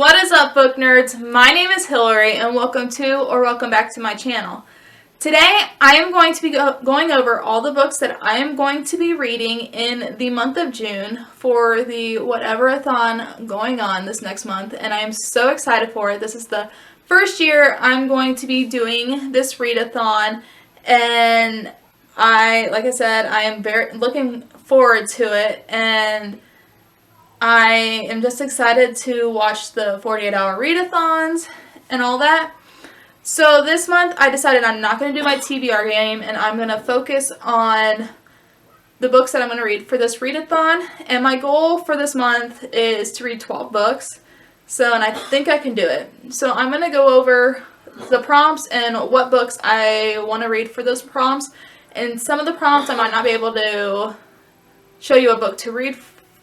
What is up, book nerds? My name is Hillary and welcome back to my channel. Today I am going to be going over all the books that I am going to be reading in the month of June for the Whatever-a-thon going on this next month, and I am so excited for it. This is the first year I'm going to be doing this read-a-thon, and like I said, I am very looking forward to it, and I am just excited to watch the 48-hour readathons and all that. So this month I decided I'm not going to do my TBR game, and I'm going to focus on the books that I'm going to read for this readathon. And my goal for this month is to read 12 books. And I think I can do it. So I'm going to go over the prompts and what books I want to read for those prompts. And some of the prompts I might not be able to show you a book to read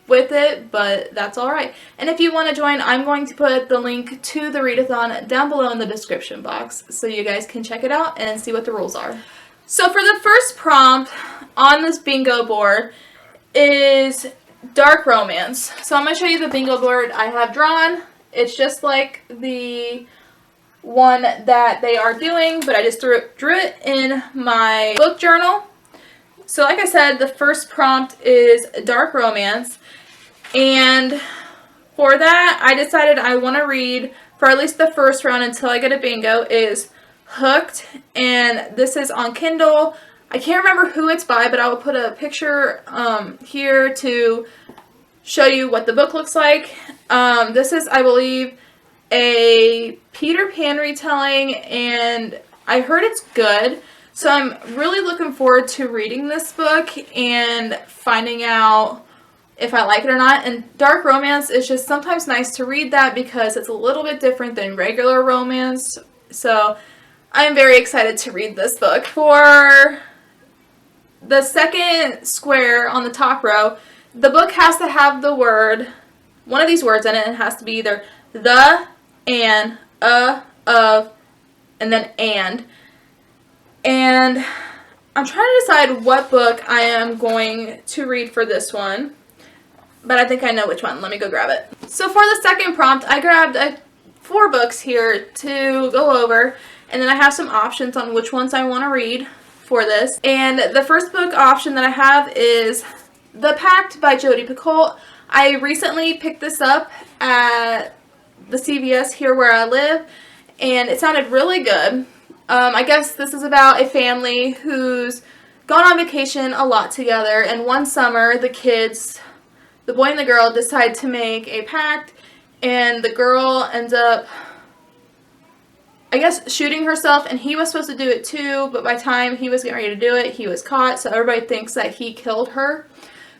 with it, but that's alright. And if you want to join, I'm going to put the link to the readathon down below in the description box so you guys can check it out and see what the rules are. So for the first prompt on this bingo board is dark romance. So I'm going to show you the bingo board I have drawn. It's just like the one that they are doing, but I just drew it in my book journal. So like I said, the first prompt is dark romance. And for that, I decided I want to read, for at least the first round until I get a bingo, is Hooked. And this is on Kindle. I can't remember who it's by, but I will put a picture here to show you what the book looks like. This is, I believe, a Peter Pan retelling, and I heard it's good. So I'm really looking forward to reading this book and finding out if I like it or not. And dark romance is just sometimes nice to read that because it's a little bit different than regular romance. So I'm very excited to read this book. For the second square on the top row, the book has to have the word, one of these words in it. It has to be either the, and, of, and then and. And I'm trying to decide what book I am going to read for this one, but I think I know which one. Let me go grab it. So for the second prompt, I grabbed 4 books here to go over, and then I have some options on which ones I want to read for this. And the first book option that I have is The Pact by Jodi Picoult. I recently picked this up at the CVS here where I live, and it sounded really good. I guess this is about a family who's gone on vacation a lot together, and one summer the kids, the boy and the girl, decide to make a pact, and the girl ends up, I guess, shooting herself, and he was supposed to do it too, but by the time he was getting ready to do it, he was caught, so everybody thinks that he killed her.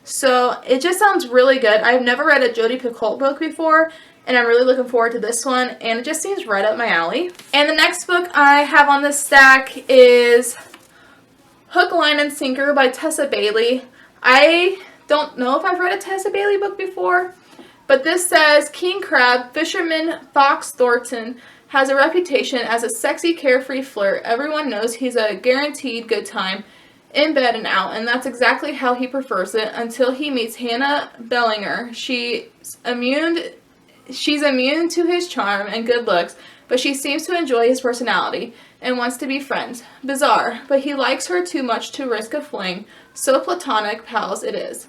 So it just sounds really good. I've never read a Jodi Picoult book before, and I'm really looking forward to this one, and it just seems right up my alley. And the next book I have on this stack is Hook, Line, and Sinker by Tessa Bailey. I don't know if I've read a Tessa Bailey book before, but this says, King Crab, fisherman Fox Thornton, has a reputation as a sexy, carefree flirt. Everyone knows he's a guaranteed good time in bed and out, and that's exactly how he prefers it until he meets Hannah Bellinger. She's immune to his charm and good looks, but she seems to enjoy his personality and wants to be friends. Bizarre, but he likes her too much to risk a fling. So platonic, pals it is.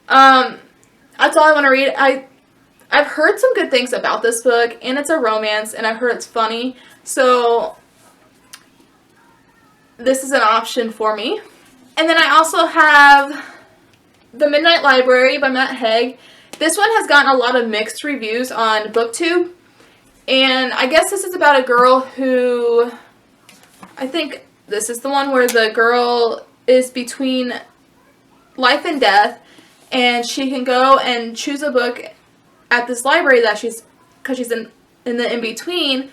That's all I want to read. I've heard some good things about this book, and it's a romance, and I've heard it's funny, so this is an option for me. And then I also have The Midnight Library by Matt Haig. This one has gotten a lot of mixed reviews on BookTube, and I guess this is about a girl who, I think this is the one where the girl is between life and death, and she can go and choose a book at this library that because she's in the in-between,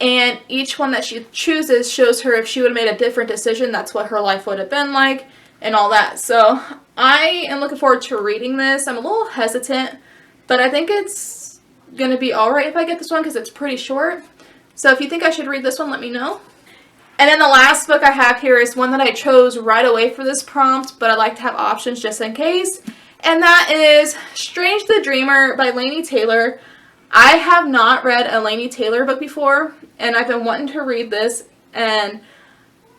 and each one that she chooses shows her if she would have made a different decision, that's what her life would have been like, and all that. So I am looking forward to reading this. I'm a little hesitant, but I think it's going to be alright if I get this one because it's pretty short. So if you think I should read this one, let me know. And then the last book I have here is one that I chose right away for this prompt, but I like to have options just in case. And that is Strange the Dreamer by Laini Taylor. I have not read a Laini Taylor book before, and I've been wanting to read this, and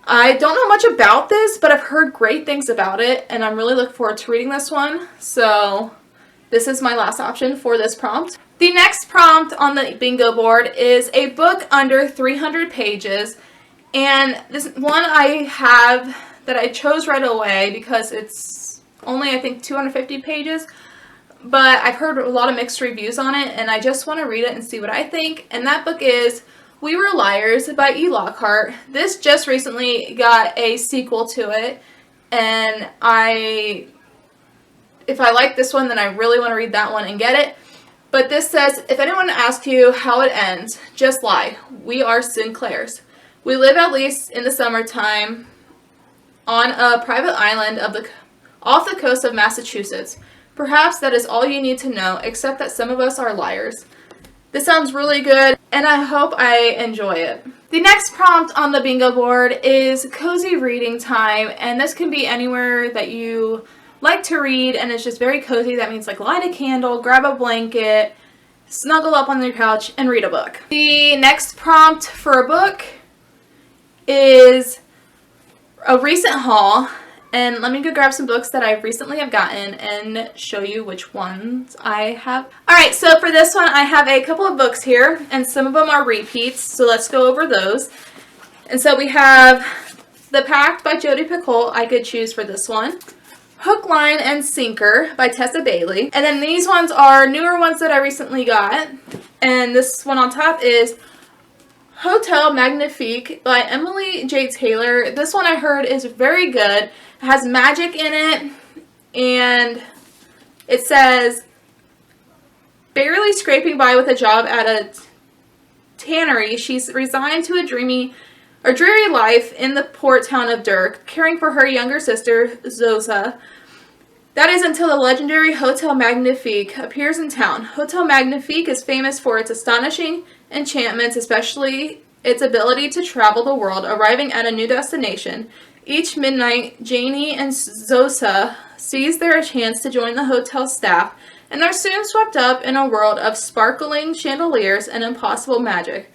I don't know much about this, but I've heard great things about it, and I'm really looking forward to reading this one. So this is my last option for this prompt. The next prompt on the bingo board is a book under 300 pages, and this one I have that I chose right away because it's only, I think, 250 pages, but I've heard a lot of mixed reviews on it, and I just want to read it and see what I think, and that book is We Were Liars by E. Lockhart. This just recently got a sequel to it, and if I like this one, then I really want to read that one and get it. But this says, if anyone asks you how it ends, just lie. We are Sinclairs. We live, at least in the summertime, on a private island off the coast of Massachusetts. Perhaps that is all you need to know, except that some of us are liars. This sounds really good, and I hope I enjoy it. The next prompt on the bingo board is cozy reading time, and this can be anywhere that you like to read, and it's just very cozy. That means like light a candle, grab a blanket, snuggle up on your couch, and read a book. The next prompt for a book is a recent haul, and let me go grab some books that I recently have gotten and show you which ones I have. Alright, so for this one I have a couple of books here, and some of them are repeats, so let's go over those. And so we have The Pact by Jodi Picoult. I could choose for this one. Hook, Line, and Sinker by Tessa Bailey. And then these ones are newer ones that I recently got. And this one on top is Hotel Magnifique by Emily J. Taylor. This one I heard is very good. It has magic in it. And it says, barely scraping by with a job at a tannery, she's resigned to a dreary life in the port town of Dirk, caring for her younger sister, Zosa. That is until the legendary Hotel Magnifique appears in town. Hotel Magnifique is famous for its astonishing enchantments, especially its ability to travel the world, arriving at a new destination. Each midnight, Janie and Zosa seize their chance to join the hotel staff, and they're soon swept up in a world of sparkling chandeliers and impossible magic.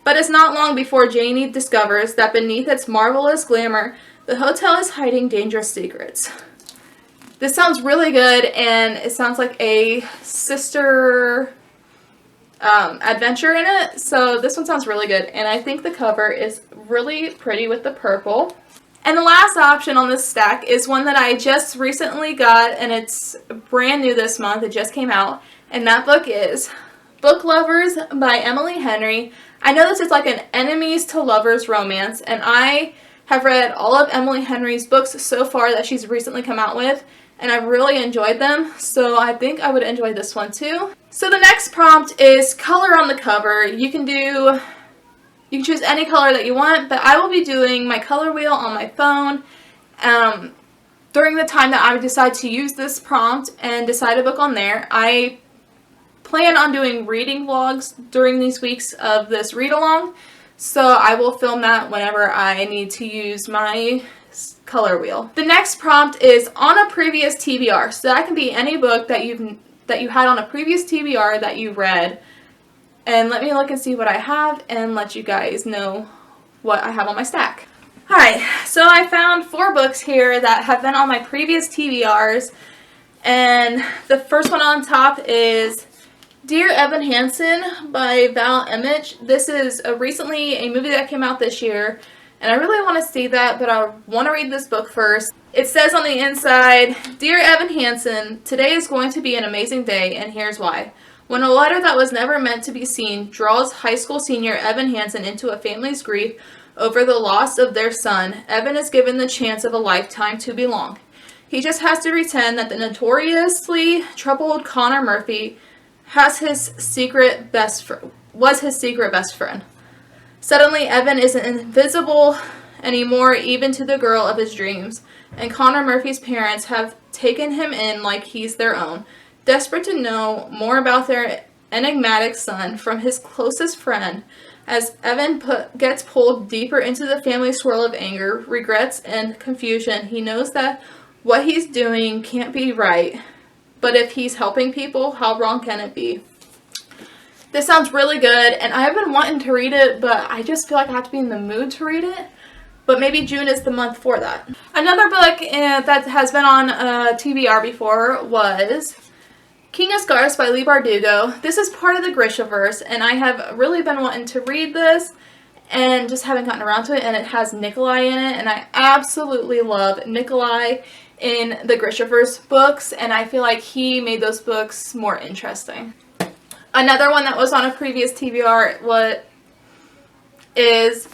But it's not long before Janie discovers that beneath its marvelous glamour, the hotel is hiding dangerous secrets. This sounds really good, and it sounds like a sister adventure in it. So this one sounds really good, and I think the cover is really pretty with the purple. And the last option on this stack is one that I just recently got, and it's brand new this month. It just came out, and that book is Book Lovers by Emily Henry. I know this is like an enemies to lovers romance, and I have read all of Emily Henry's books so far that she's recently come out with, and I've really enjoyed them, so I think I would enjoy this one too. So the next prompt is color on the cover. You can choose any color that you want, but I will be doing my color wheel on my phone during the time that I would decide to use this prompt and decide a book on there. I plan on doing reading vlogs during these weeks of this read-along, so I will film that whenever I need to use my color wheel. The next prompt is on a previous TBR, so that can be any book that you had on a previous TBR that you read. And let me look and see what I have and let you guys know what I have on my stack. Alright, so I found 4 books here that have been on my previous TBRs, and the first one on top is Dear Evan Hansen by Val Emmett. This is recently a movie that came out this year, and I really want to see that, but I want to read this book first. It says on the inside, Dear Evan Hansen, today is going to be an amazing day, and here's why. When a letter that was never meant to be seen draws high school senior Evan Hansen into a family's grief over the loss of their son, Evan is given the chance of a lifetime to belong. He just has to pretend that the notoriously troubled Connor Murphy was his secret best friend. Suddenly, Evan isn't invisible anymore, even to the girl of his dreams, and Connor Murphy's parents have taken him in like he's their own. Desperate to know more about their enigmatic son from his closest friend, as Evan gets pulled deeper into the family swirl of anger, regrets, and confusion, he knows that what he's doing can't be right. But if he's helping people, how wrong can it be? This sounds really good, and I have been wanting to read it, but I just feel like I have to be in the mood to read it. But maybe June is the month for that. Another book that has been on TBR before was King of Scars by Leigh Bardugo. This is part of the Grishaverse, and I have really been wanting to read this and just haven't gotten around to it, and it has Nikolai in it, and I absolutely love Nikolai in the Grishaverse books, and I feel like he made those books more interesting. Another one that was on a previous TBR is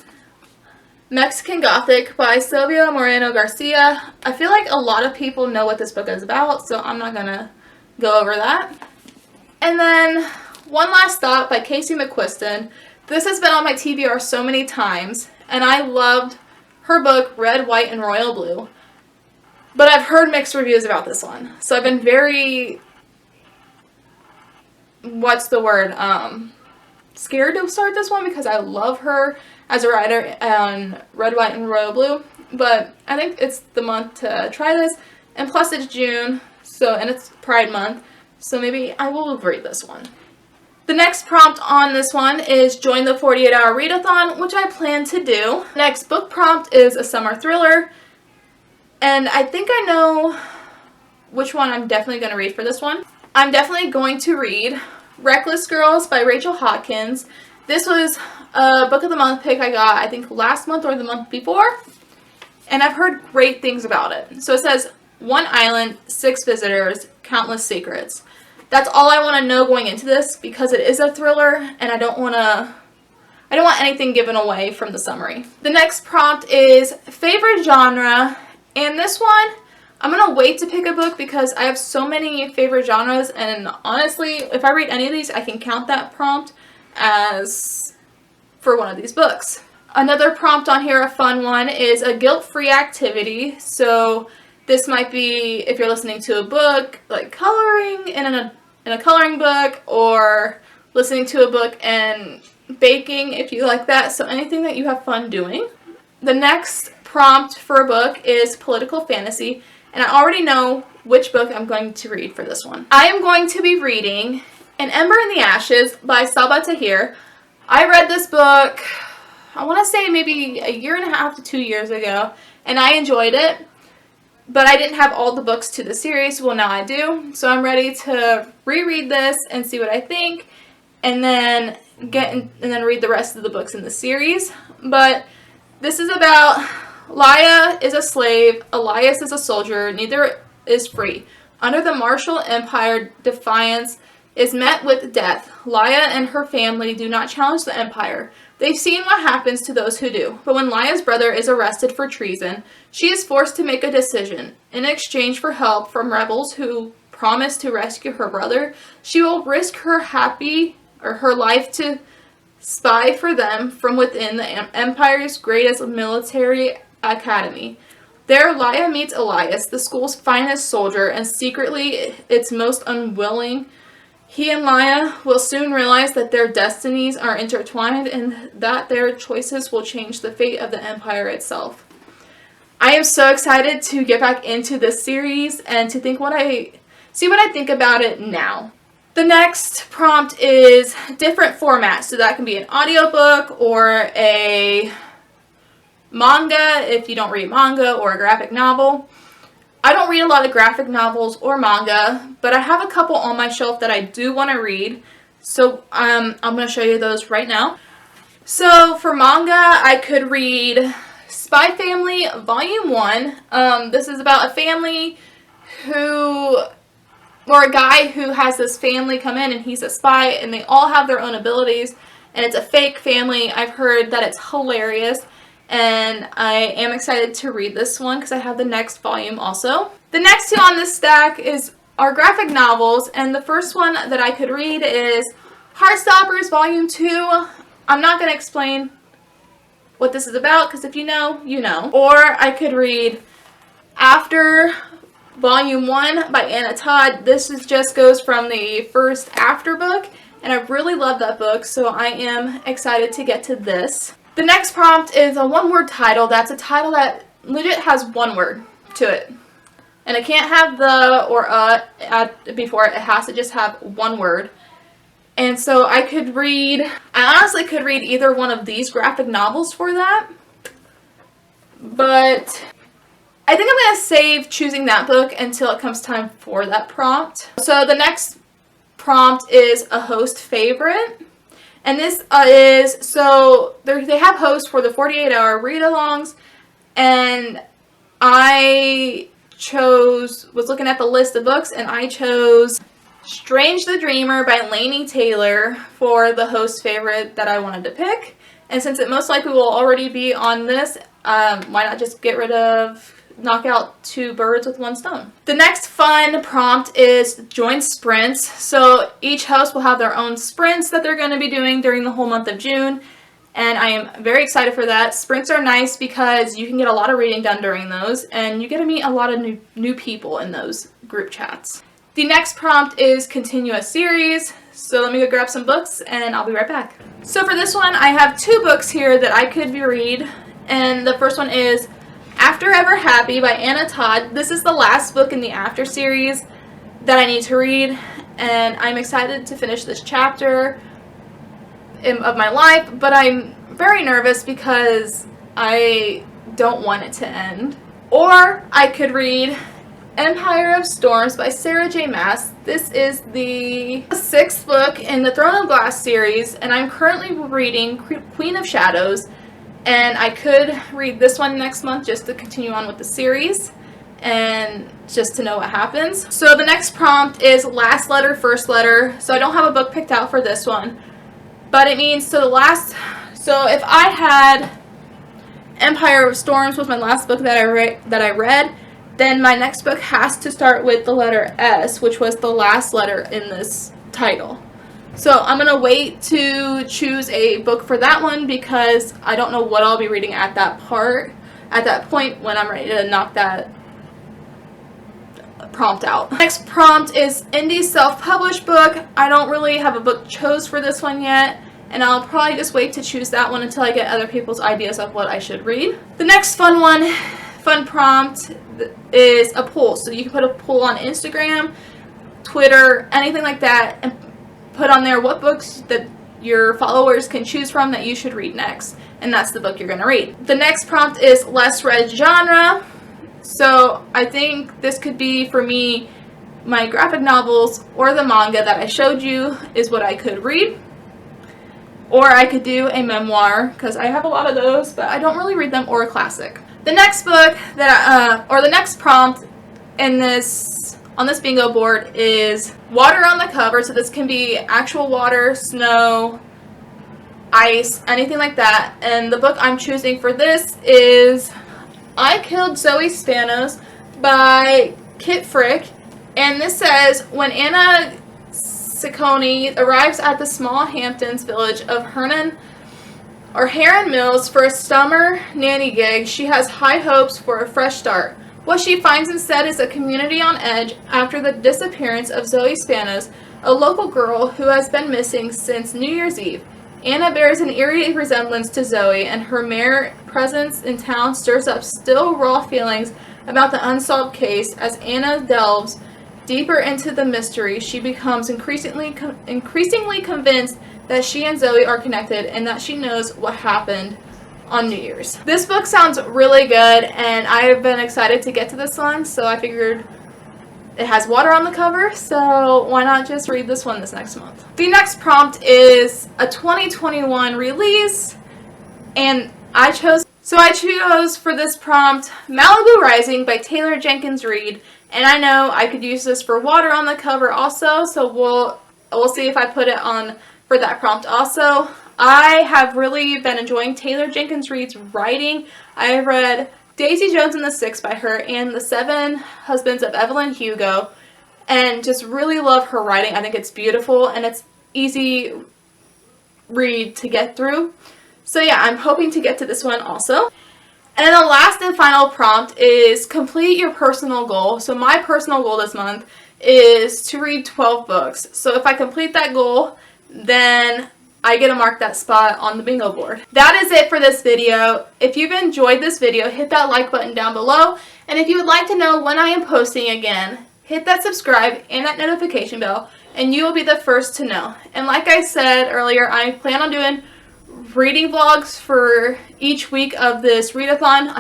Mexican Gothic by Silvia Moreno Garcia. I feel like a lot of people know what this book is about, so I'm not going to go over that. And then One Last Thought by Casey McQuiston. This has been on my TBR so many times, and I loved her book, Red, White, and Royal Blue. But I've heard mixed reviews about this one. So I've been very, scared to start this one because I love her as a writer on Red, White, and Royal Blue. But I think it's the month to try this. And plus it's June, and it's Pride Month. So maybe I will read this one. The next prompt on this one is join the 48-hour readathon, which I plan to do. Next book prompt is a summer thriller. And I think I know which one I'm definitely going to read for this one. I'm definitely going to read Reckless Girls by Rachel Hawkins. This was a book of the month pick I got, I think, last month or the month before. And I've heard great things about it. So it says, 1 island, 6 visitors, countless secrets. That's all I want to know going into this because it is a thriller and I don't want anything given away from the summary. The next prompt is favorite genre, and this one I'm going to wait to pick a book because I have so many favorite genres, and honestly, if I read any of these, I can count that prompt as for one of these books. Another prompt on here, a fun one, is a guilt-free activity. So this might be if you're listening to a book, like coloring in a coloring book, or listening to a book and baking if you like that. So anything that you have fun doing. The next prompt for a book is political fantasy, and I already know which book I'm going to read for this one. I am going to be reading An Ember in the Ashes by Sabaa Tahir. I read this book, I want to say maybe a year and a half to 2 years ago, and I enjoyed it. But I didn't have all the books to the series. Well, now I do. So I'm ready to reread this and see what I think, and then read the rest of the books in the series. But this is about Laia is a slave, Elias is a soldier, neither is free. Under the Martial Empire, defiance is met with death. Laia and her family do not challenge the Empire. They've seen what happens to those who do. But when Laia's brother is arrested for treason, she is forced to make a decision. In exchange for help from rebels who promise to rescue her brother, she will risk her life to spy for them from within the Empire's greatest military academy. There, Laia meets Elias, the school's finest soldier, and secretly its most unwilling. He and Laia will soon realize that their destinies are intertwined and that their choices will change the fate of the Empire itself. I am so excited to get back into this series and to see what I think about it now. The next prompt is different formats, so that can be an audiobook or a manga if you don't read manga, or a graphic novel. I don't read a lot of graphic novels or manga, but I have a couple on my shelf that I do want to read. So I'm going to show you those right now. So for manga, I could read Spy Family Volume 1. This is about a family a guy who has this family come in and he's a spy, and they all have their own abilities, and it's a fake family. I've heard that it's hilarious. And I am excited to read this one because I have the next volume also. The next two on this stack are graphic novels, and the first one that I could read is Heartstoppers Volume 2. I'm not going to explain what this is about because if you know, you know. Or I could read After Volume 1 by Anna Todd. This just goes from the first After book, and I really love that book, so I am excited to get to this. The next prompt is a one-word title. That's a title that legit has one word to it. And it can't have the or before it. It has to just have one word. And so I honestly could read either one of these graphic novels for that. But I think I'm going to save choosing that book until it comes time for that prompt. So the next prompt is a host favorite. And this they have hosts for the 48-hour read-alongs. And I was looking at the list of books, and I chose Strange the Dreamer by Laini Taylor for the host favorite that I wanted to pick. And since it most likely will already be on this, why not just knock out two birds with one stone. The next fun prompt is join sprints. So each host will have their own sprints that they're going to be doing during the whole month of June. And I am very excited for that. Sprints are nice because you can get a lot of reading done during those, and you get to meet a lot of new people in those group chats. The next prompt is continue a series. So let me go grab some books and I'll be right back. So for this one, I have two books here that I could read. And the first one is After Ever Happy by Anna Todd. This is the last book in the After series that I need to read, and I'm excited to finish this chapter of my life, but I'm very nervous because I don't want it to end. Or I could read Empire of Storms by Sarah J. Maas. This is the 6th book in the Throne of Glass series, and I'm currently reading Queen of Shadows. And I could read this one next month just to continue on with the series and just to know what happens. So the next prompt is last letter, first letter. So I don't have a book picked out for this one, but it means so if I had Empire of Storms was my last book that I read, then my next book has to start with the letter S, which was the last letter in this title. So I'm going to wait to choose a book for that one because I don't know what I'll be reading at that point when I'm ready to knock that prompt out. Next prompt is indie self-published book. I don't really have a book chose for this one yet, and I'll probably just wait to choose that one until I get other people's ideas of what I should read. The next fun prompt is a poll. So you can put a poll on Instagram, Twitter, anything like that, and put on there what books that your followers can choose from that you should read next, and that's the book you're going to read. The next prompt is less read genre. So I think this could be for me my graphic novels or the manga that I showed you is what I could read, or I could do a memoir because I have a lot of those, but I don't really read them, or a classic. The next book the next prompt on this bingo board is water on the cover. So this can be actual water, snow, ice, anything like that. And the book I'm choosing for this is I Killed Zoe Spanos by Kit Frick. And this says, when Anna Ciccone arrives at the small Hamptons village of Heron Mills for a summer nanny gig, she has high hopes for a fresh start. What she finds instead is a community on edge after the disappearance of Zoe Spanos, a local girl who has been missing since New Year's Eve. Anna bears an eerie resemblance to Zoe, and her mere presence in town stirs up still raw feelings about the unsolved case. As Anna delves deeper into the mystery, she becomes increasingly convinced that she and Zoe are connected and that she knows what happened on New Year's. This book sounds really good, and I have been excited to get to this one, so I figured it has water on the cover, so why not just read this one this next month. The next prompt is a 2021 release, and I chose for this prompt Malibu Rising by Taylor Jenkins Reid, and I know I could use this for water on the cover also, so we'll see if I put it on for that prompt also. I have really been enjoying Taylor Jenkins Reid's writing. I have read Daisy Jones and the Six by her and The Seven Husbands of Evelyn Hugo, and just really love her writing. I think it's beautiful and it's easy read to get through. So yeah, I'm hoping to get to this one also. And then the last and final prompt is complete your personal goal. So my personal goal this month is to read 12 books. So if I complete that goal, then I get to mark that spot on the bingo board. That is it for this video. If you've enjoyed this video, hit that like button down below. And if you would like to know when I am posting again, hit that subscribe and that notification bell. and you will be the first to know. And like I said earlier, I plan on doing reading vlogs for each week of this readathon.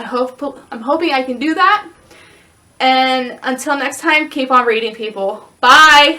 I'm hoping I can do that. And until next time, keep on reading, people. Bye!